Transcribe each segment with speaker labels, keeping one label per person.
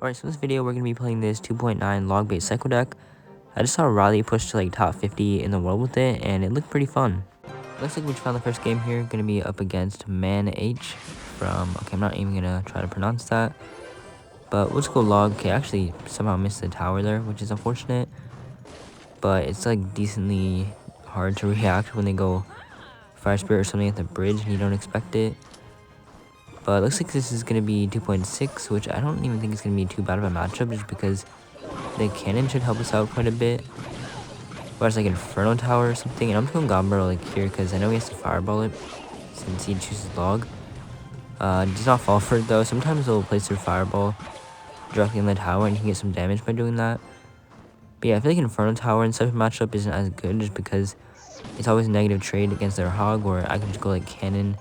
Speaker 1: Alright, so in this video we're going to be playing this 2.9 logbait cycle deck. I just saw Riley push to like top 50 in the world with it, and it looked pretty fun. Looks like we just found the first game here, going to be up against Man H from, okay, I'm not even going to try to pronounce that, but we'll just go log. Okay, I actually somehow missed the tower there, which is unfortunate, but it's like decently hard to react when they go Fire Spirit or something at the bridge and you don't expect it. But it looks like this is going to be 2.6, which I don't even think is going to be too bad of a matchup, just because the cannon should help us out quite a bit. Whereas like Inferno Tower or something, and I'm just going Goblin like here, because I know he has to Fireball it, since he chooses Log. Does not fall for it though. Sometimes they'll place their Fireball directly in the tower, and you can get some damage by doing that. But yeah, I feel like Inferno Tower in such a matchup isn't as good, just because it's always a negative trade against their Hog, where I can just go like Cannon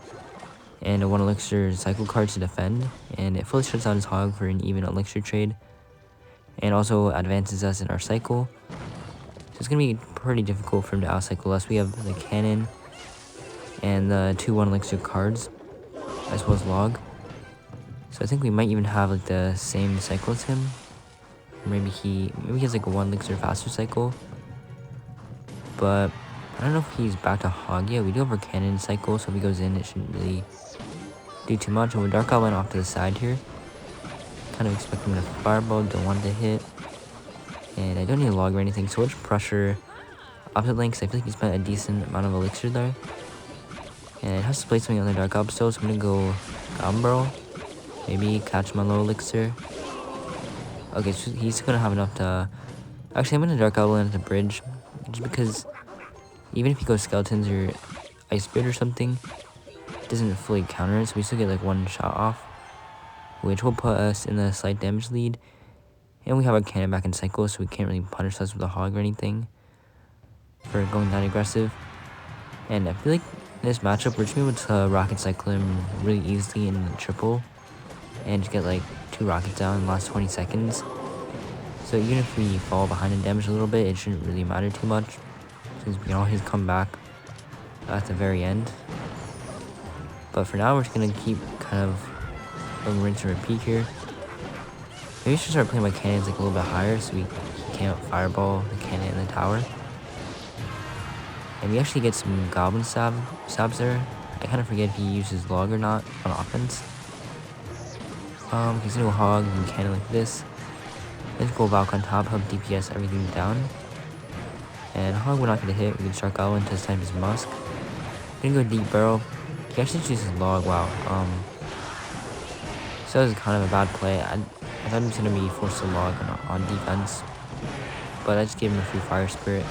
Speaker 1: and a 1 elixir cycle card to defend, and it fully shuts down his Hog for an even elixir trade, and also advances us in our cycle. So it's gonna be pretty difficult for him to outcycle us. We have the Cannon and the 2 1 elixir cards, as well as Log. So I think we might even have like the same cycle as him. Or maybe he has like a 1 elixir faster cycle. But I don't know if he's back to Hog yet. We do have our Cannon cycle, so if he goes in, it shouldn't really do too much. And with Dark Goblin off to the side here, kind of expecting him to Fireball, don't want it to hit. And I don't need a Log or anything, so we'll just pressure opposite lane, because I feel like he spent a decent amount of elixir there. And it has to play something on the Dark Goblin still, so I'm going to go Goblin Barrel. Maybe catch my low elixir. Okay, so he's going to have enough to... Actually, I'm going to Dark Goblin at the bridge, just because even if he goes Skeletons or Ice Spirit or something, it doesn't fully counter it, so we still get like 1 shot off, which will put us in the slight damage lead. And we have our Cannon back in cycle, so we can't really punish us with a Hog or anything for going that aggressive. And I feel like in this matchup, we're just going to be able to Rocket Cycle him really easily in the triple, and just get like 2 rockets down in the last 20 seconds. So even if we fall behind in damage a little bit, it shouldn't really matter too much, since we can always come back at the very end. But for now, we're just going to keep kind of going rinse and repeat here. Maybe I should start playing my cannons like a little bit higher, so he can't Fireball the cannon in the tower. And we actually get some Goblin Stabs there. I kind of forget if he uses Log or not on offense. He's gonna go Hog and Cannon like this. Let's go Valk on top, help DPS everything down. And Hog we're not gonna hit. We can start Goblin to time his Musk. Gonna go Deep Barrel. He actually chooses Log. Wow. So that was kind of a bad play. I thought he was gonna be forced to Log on defense, but I just gave him a free Fire Spirit.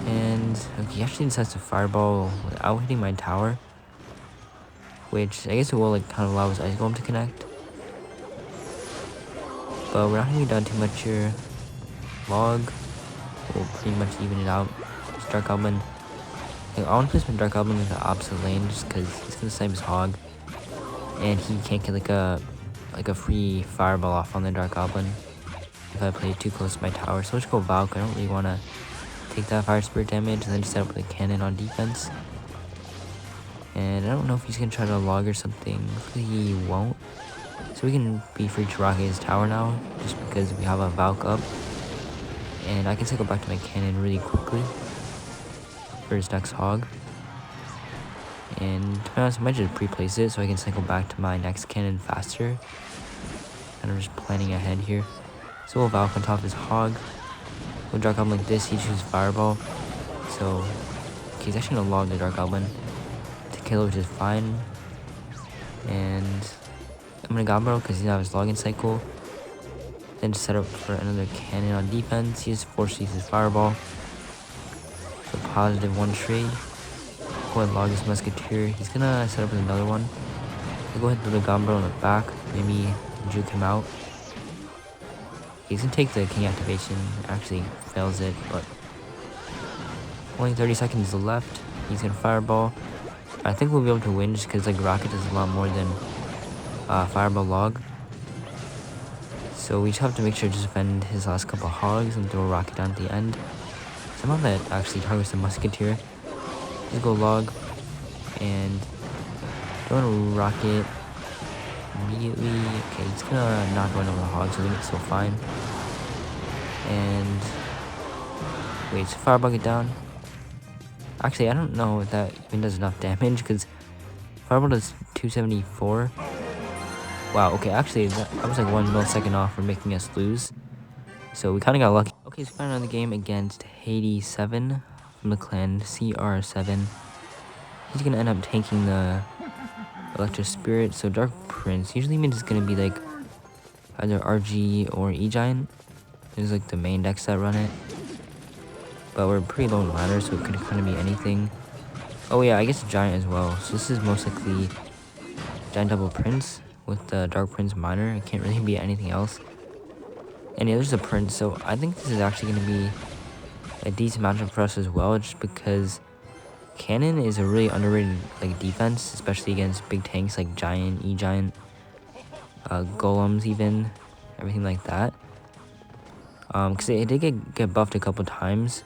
Speaker 1: And okay, he actually decides to Fireball without hitting my tower, which I guess it will like kind of allow his Ice Golem to connect. But we're not gonna be done too much here. Log will pretty much even it out. Just Dark Goblin. Like, I want to place my Dark Goblin in the opposite lane, just because he's gonna snipe his Hog, and he can't get like a free Fireball off on the Dark Goblin if I play it too close to my tower. So let's go Valk. I don't really want to take that Fire Spirit damage and then just set up with a Cannon on defense. And I don't know if he's going to try to Log or something. Hopefully he won't. So we can be free to rocket his tower now, just because we have a Valk up. And I can cycle back to my Cannon really quickly for his next Hog. And to be honest, I might just pre-place it so I can cycle back to my next Cannon faster. And I'm just planning ahead here. So we'll Valk on top of his Hog. We'll Dark Goblin like this, he chooses Fireball. So okay, he's actually gonna Log the Dark Goblin to kill it, which is fine. And I'm gonna Goblin Barrel because he's not his login cycle. Then just set up for another Cannon on defense. He just forced uses Fireball. So positive 1 trade. Go ahead and Log his Musketeer. He's gonna set up with another one. I'll go ahead and throw the Goblin Barrel in the back. Maybe juke him out. He's gonna take the King activation, actually fails it, but only 30 seconds left. He's gonna Fireball. I think we'll be able to win just because like Rocket does a lot more than Fireball Log. So we just have to make sure to defend his last couple Hogs and throw a Rocket down at the end. Somehow that actually targets the Musketeer. Just go Log and don't Rocket. immediately. Okay, he's gonna not go over the hog, so I think it's still fine. And wait, so Fireball get down? Actually, I don't know if that even does enough damage, because Fireball does 274. Wow, okay, actually, that was like 1 millisecond off for making us lose. So we kind of got lucky. Okay, so finally on the game against Hades7 from the clan CR7. He's gonna end up taking the Electro Spirit. So Dark Prince usually means it's gonna be like either RG or E-Giant. There's like the main decks that run it. But we're pretty low in ladder, so it could kind of be anything. Oh yeah, I guess Giant as well. So this is most likely Giant Double Prince with the Dark Prince Minor. It can't really be anything else. And yeah, there's a Prince, so I think this is actually going to be a decent matchup for us as well, just because Cannon is a really underrated like defense, especially against big tanks like Giant, E-Giant, Golems even, everything like that. Because it did get buffed a couple times,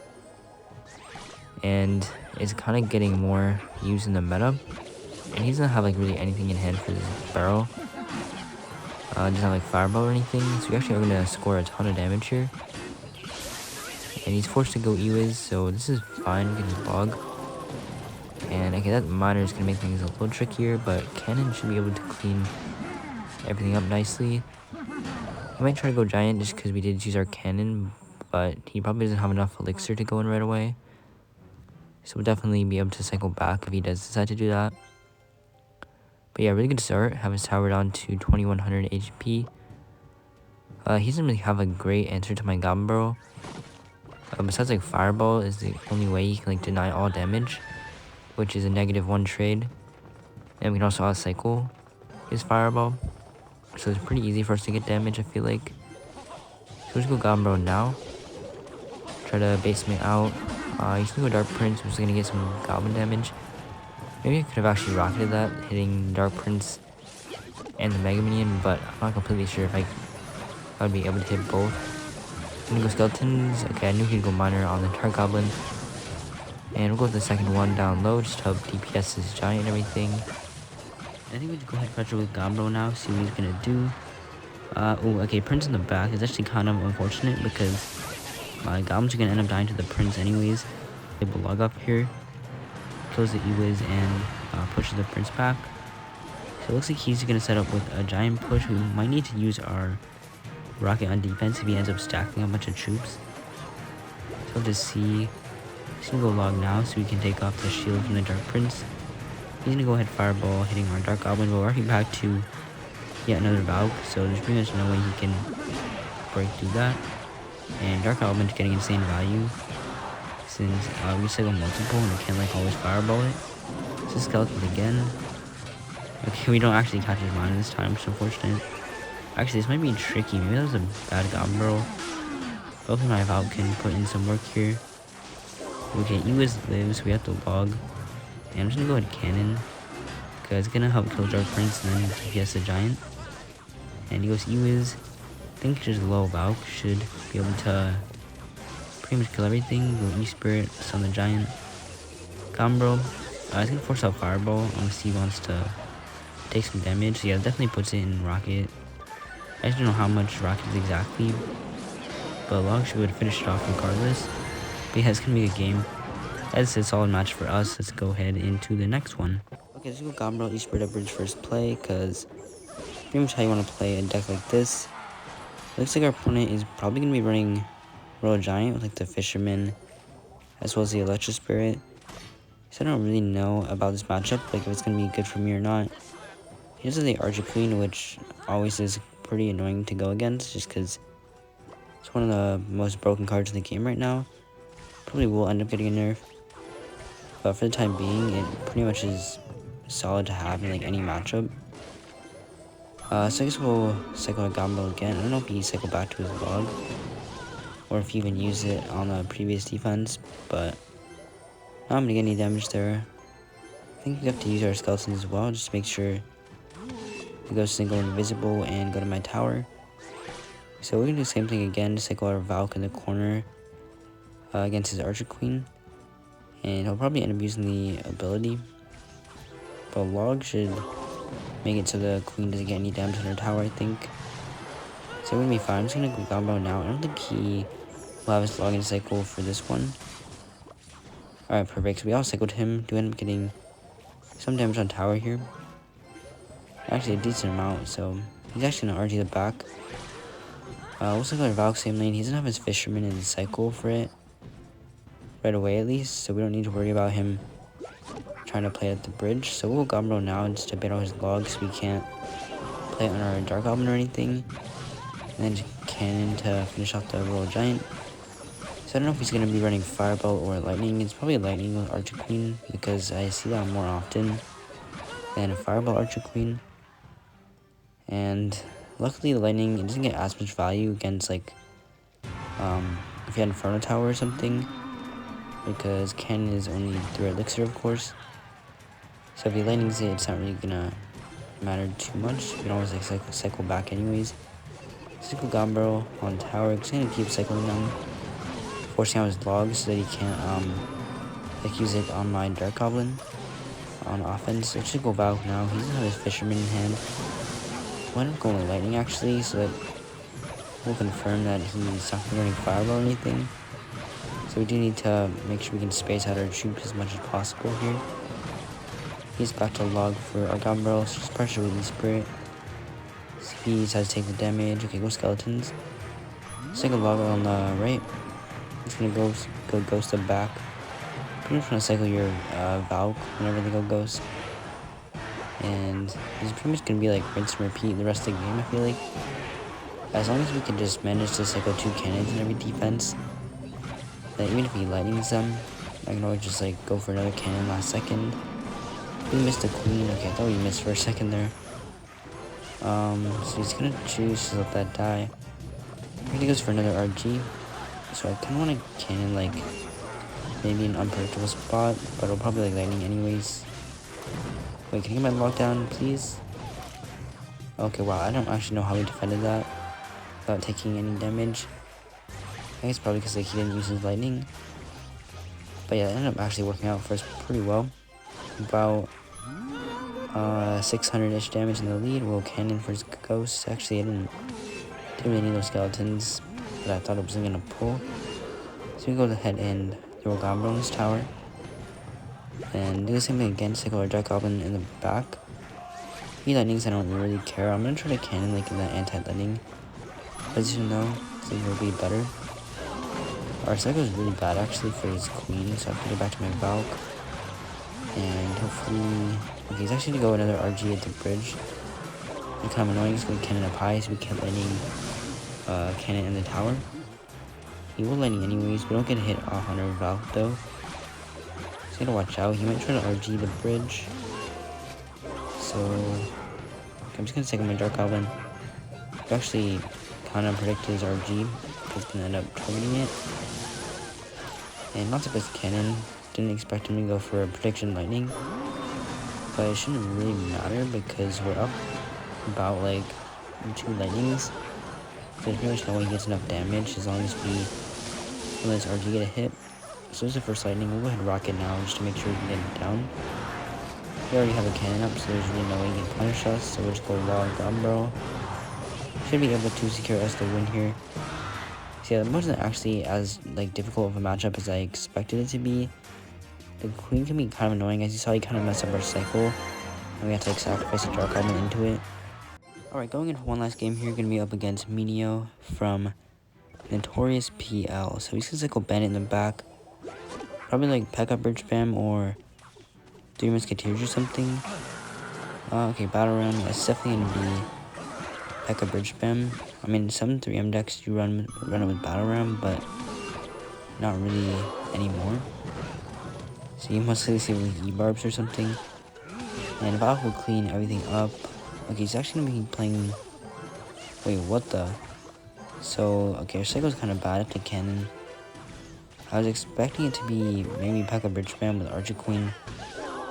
Speaker 1: and it's kind of getting more used in the meta. And he doesn't have like really anything in hand for his barrel. Doesn't have like Fireball or anything, so we actually are gonna score a ton of damage here. And he's forced to go Ewiz, so this is fine against Bog. And okay, that Miner is gonna make things a little trickier, but Cannon should be able to clean everything up nicely. He might try to go Giant just because we did use our Cannon, but he probably doesn't have enough Elixir to go in right away. So we'll definitely be able to cycle back if he does decide to do that. But yeah, really good start. Have his tower down to 2100 HP. He doesn't really have a great answer to my Goblin Barrel. Besides like Fireball is the only way he can like deny all damage, which is a -1 trade. And we can also out-cycle his Fireball. So it's pretty easy for us to get damage, I feel like. So let's go Goblin Barrel now. Try to base me out. He's gonna go Dark Prince, which is gonna get some Goblin damage. Maybe I could have actually rocketed that, hitting Dark Prince and the Mega Minion, but I'm not completely sure if I would be able to hit both. I'm gonna go Skeletons. Okay, I knew he'd go Miner on the Dark Goblin. And we'll go with the second one down low, just to help DPS his Giant and everything. I think we should go ahead and pressure with Gombro now, see what he's gonna do. Oh, okay, Prince in the back is actually kind of unfortunate because my Goblins are gonna end up dying to the Prince anyways. They will log up here. Kills the E-Wiz and pushes the Prince back. So it looks like he's going to set up with a Giant push. We might need to use our Rocket on defense if he ends up stacking a bunch of troops. So we'll just see. He's going to go log now so we can take off the shield from the Dark Prince. He's going to go ahead Fireball, hitting our Dark Goblin. We're already back to yet another Valk, so there's pretty much no way he can break through that. And Dark Goblin's getting insane value, since we cycle multiple and we can't like always Fireball it. So Skeleton again. Okay, we don't actually catch his Miner this time, which is unfortunate. Actually, this might be tricky. Maybe that was a bad Goblin Barrel. Hopefully my Valve can put in some work here. Okay, Ewiz lives, so we have to log. And I'm just gonna go ahead Cannon, because it's gonna help kill Dark Prince and then DPS the Giant. And he goes Ewiz. I think just low Valk should be able to pretty much kill everything. Go E-Spirit, stun the Giant. Gombro. I think force out Fireball unless he wants to take some damage. So yeah, definitely puts it in Rocket. I just don't know how much Rocket is exactly, but Log should be able to finish it off regardless. But yeah, it's gonna be a good game. That's a solid match for us. Let's go ahead into the next one. Okay, let's go Gombro E-Spirit up Bridge first play, because pretty much how you want to play a deck like this. Looks like our opponent is probably gonna be running Royal Giant with like the Fisherman as well as the Electro Spirit. So I don't really know about this matchup, like if it's going to be good for me or not. He does have the Archer Queen, which always is pretty annoying to go against, just because it's one of the most broken cards in the game right now. Probably will end up getting a nerf. But for the time being, it pretty much is solid to have in like any matchup. So I guess we'll cycle a Gombo again. I don't know if he cycled back to his log, or if he even used it on the previous defense, but not gonna get any damage there. I think we have to use our skeletons as well, just to make sure to go single invisible and go to my tower. So we're gonna do the same thing again, just cycle our Valk in the corner against his Archer Queen. And he'll probably end up using the ability. But Log should
Speaker 2: make it so the queen doesn't get any damage on her tower, I think. So we're gonna be fine. I'm just gonna go combo now. I don't think he will have his login cycle for this one. Alright, perfect. So we all cycled him. Do end up getting some damage on tower here. Actually, a decent amount, so he's actually gonna RG the back. We'll cycle our Valk same lane. He doesn't have his Fisherman in the cycle for it. Right away, at least, so we don't need to worry about him trying to play at the bridge. So we'll Goblin now just to bait all his logs so we can't play on our Dark Goblin or anything. And then Cannon to finish off the Royal Giant. So I don't know if he's going to be running Fireball or Lightning. It's probably Lightning with Archer Queen because I see that more often than a Fireball Archer Queen. And luckily the Lightning, it doesn't get as much value against like if you had Inferno Tower or something, because Cannon is only 3 elixir, of course. So if he lightnings it, it's not really gonna matter too much. You can always like cycle back anyways. Cycle Gombro on tower, just gonna keep cycling them, forcing out his logs so that he can't like use it on my Dark Goblin on offense. Let's just go Valk now. He doesn't have his Fisherman in hand. We'll end up going with Lightning actually, so that we'll confirm that he's not running Fireball or anything. So we do need to make sure we can space out our troops as much as possible here. He's back to log for our Gombro, so just pressure with the Spirit. He decides to take the damage. Okay, go Skeletons. Cycle log on the right. He's gonna go Ghost the back. Pretty much gonna cycle your Valk whenever they go Ghost. And it's pretty much gonna be like rinse and repeat the rest of the game, I feel like. As long as we can just manage to cycle 2 cannons in every defense, that even if he lightnings them, I can always just like go for another cannon last second. We missed the queen. Okay, I thought we missed for a second there. So he's gonna choose to let that die. I think he goes for another RG. So I kinda wanna cannon like maybe an unpredictable spot, but it'll probably like lightning anyways. Wait, can you get my lockdown, please? Okay, wow, I don't actually know how he defended that without taking any damage. I think it's probably because like he didn't use his lightning. But yeah, it ended up actually working out for us pretty well. About 600-ish damage in the lead. We'll cannon for his ghost. Actually, I didn't really need those skeletons, but I thought it was gonna pull. So we go ahead and throw a Goblin on his tower. And do the same thing again, cycle our Dark Goblin in the back. He lightnings, I don't really care. I'm gonna try to cannon like in the anti-lightning position though, so it'll be better. Our cycle is really bad actually for his queen, so I have to go back to my Valk. And hopefully, okay, he's actually gonna go another RG at the bridge. It's kind of annoying, he's going to cannon up high, so we can't lightning cannon in the tower. He will lightning anyways, we don't get hit off on our Valk though. So you gotta watch out, he might try to RG the bridge. So, okay, I'm just gonna take my Dark Goblin. I actually kind of predicted his RG, he's gonna end up targeting it. And not to best cannon. Didn't expect him to go for a prediction lightning, but it shouldn't really matter because we're up about like 2 lightnings. So there's pretty much no way he gets enough damage as long as we let his RG get a hit. So there's the first lightning. We'll go ahead and rocket now just to make sure we can get it down. We already have a cannon up, so there's really no way he can punish us. So we'll just go log Gombro. Should be able to secure us the win here. So yeah, it wasn't actually as like difficult of a matchup as I expected it to be. The queen can be kind of annoying, as you saw, he kind of messed up our cycle, and we have to like sacrifice a Dark Goblin into it. Alright, going into one last game here, gonna be up against Minio from Notorious PL. So he's gonna cycle Bandit in the back, probably like P.E.K.K.A Bridge Spam or 3 Musketeers or something. Okay, Battle Ram, yeah, it's definitely gonna be P.E.K.K.A Bridge Spam. I mean, some 3M decks you run it with Battle Ram, but not really anymore. So you must see with E-Barbs or something. And Valk will clean everything up. Okay, he's actually gonna be playing... Wait, what the? So, okay, our cycle's kind of bad at the cannon. I was expecting it to be maybe P.E.K.K.A Bridge Spam with Archer Queen,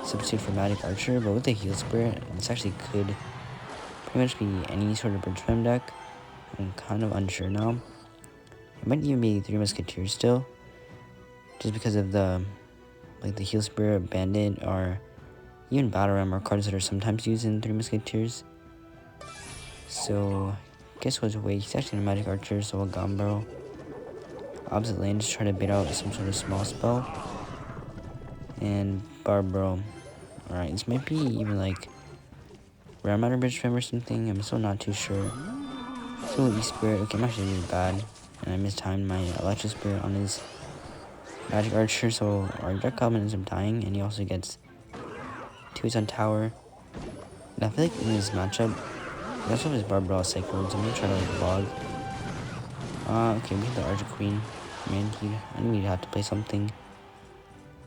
Speaker 2: substitute for Magic Archer, but with the Heal Spirit, this actually could pretty much be any sort of Bridge Spam deck. I'm kind of unsure now. It might even be 3 Musketeers still, just because of the... like the Heal Spirit, Bandit, or even battle ram are cards that are sometimes used in Three Musketeers. So, guess what's away? He's actually a magic archer, so a Gambro. Opposite lane, just try to bait out some sort of small spell. And Barbaro. Alright, this might be even like Rare Matter Bridge Spam or something. I'm still not too sure. So E-Spirit. Okay, I'm actually really bad. And I mistimed my Electro Spirit on his Magic Archer, so our Dark Goblin ends up dying, and he also gets 2 hits on tower. And I feel like in this matchup, that's what his Barbaro cycled, so I'm gonna try to like log. Okay, we have the Archer Queen. Man, I knew he'd have to play something.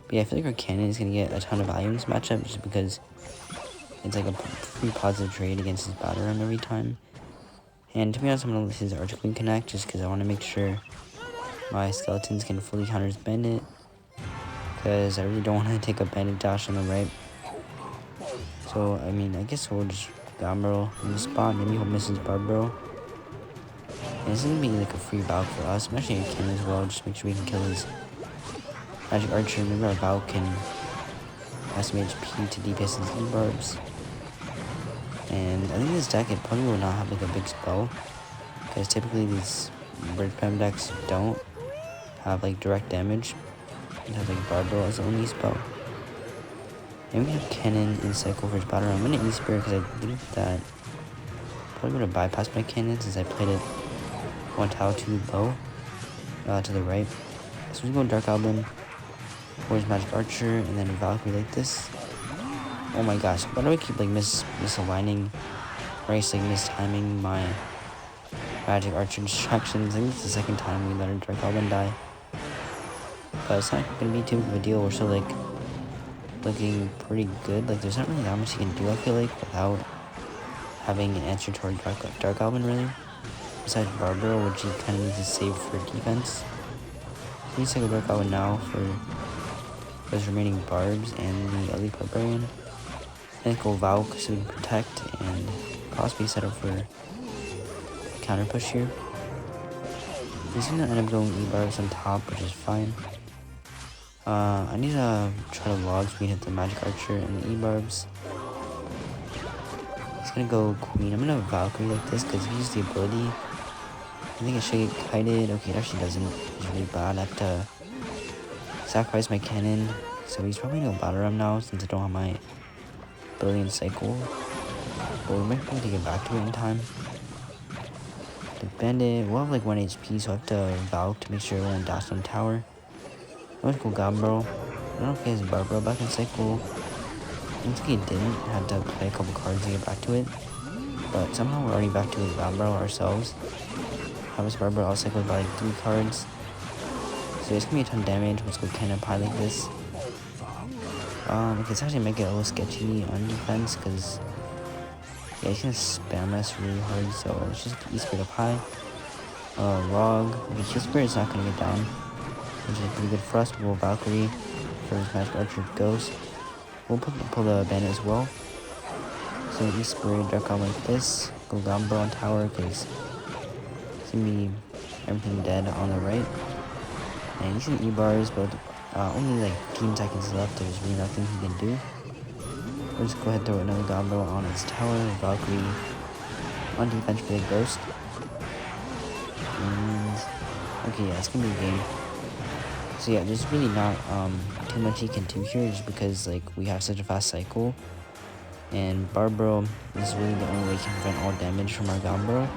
Speaker 2: But yeah, I feel like our cannon is gonna get a ton of value in this matchup just because it's like a pretty positive trade against his battle ram every time. And to be honest, I'm gonna let his Archer Queen connect just because I want to make sure my skeletons can fully counter his bandit. Because I really don't want to take a bandit dash on the right. So, I mean, I guess we'll just Gambro in the spot. Maybe he'll miss his Barbaro. And it's gonna be like a free Valk for us. I'm actually gonna kill him as well, just make sure we can kill his Magic Archer. Maybe our Valk can have some HP to DPS his E-Barbs. And I think this deck, it probably will not have like a big spell. Because typically these Bridge Spam decks don't have like direct damage. It has like Barbaro as the only spell. And we have Cannon and Cycle for his battle ram. I'm gonna E-Spirit because I believe that probably would have bypassed my Cannon since I played it one tile too low to the right. So we go Dark Goblin for his Magic Archer and then Valkyrie like this. Oh my gosh, why do I keep like misaligning, or like mistiming my Magic Archer distractions? I think it's the second time we let our Dark Goblin die. But it's not gonna be too big of a deal. We're still like looking pretty good. Like there's not really that much you can do, I feel like, without having an answer to our Dark Goblin really. Besides Barbaro, which he kind of needs to save for defense. So he's like a Dark Goblin now for those remaining Barbs and the Elite Barbarian. Then go Valk so we can protect and possibly set up for counter push here. He's gonna end up going E-Barbs on top, which is fine. I need to try to log so we hit the Magic Archer and the E-Barbs. He's gonna go Queen. I'm gonna Valkyrie like this because he uses the ability. I think it should get kited. Okay, it actually doesn't. It's really bad. I have to sacrifice my cannon. So he's probably gonna go battle ram now since I don't have my ability and cycle. But we might be able to get back to it in time. The bandit, we'll have like 1 HP, so I have to Valk to make sure it won't dash on tower. I'm gonna go Gambro. I don't know if he has Barbaro back in cycle. I think he didn't. I had to play a couple cards to get back to it. But somehow we're already back to his Gambro ourselves. Have his Barbaro out cycled by like 3 cards. So it's gonna be a ton of damage. Let's go Cannon Pie like this. It's actually make it a little sketchy on defense because yeah, he's gonna spam us really hard. So let's just E-Spirit up high. Log. Okay, Heal Spirit is not gonna get down, which is pretty good for us. We'll Valkyrie for his Magic Archer Ghost. We'll pull the bandit as well. So E-Spirit, Dark Goblin like this. Go Gambro on tower because it's gonna be everything dead on the right. And he's gonna E-Bars, but only like 15 seconds left. There's really nothing he can do. We'll just go ahead and throw another Gambro on his tower. Valkyrie on defense for the Ghost. And okay, yeah, it's gonna be a game. So yeah, there's really not too much he can do here just because like we have such a fast cycle. And Barbaro is really the only way he can prevent all damage from our Gambro.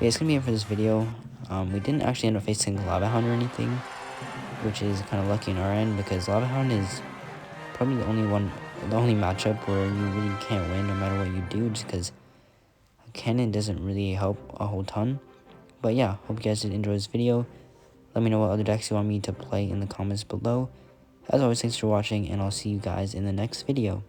Speaker 2: Yeah, it's gonna be it for this video. We didn't actually end up facing Lava Hound or anything, which is kind of lucky on our end because Lava Hound is probably the only matchup where you really can't win no matter what you do, just because Cannon doesn't really help a whole ton. But yeah, hope you guys did enjoy this video. Let me know what other decks you want me to play in the comments below. As always, thanks for watching, and I'll see you guys in the next video.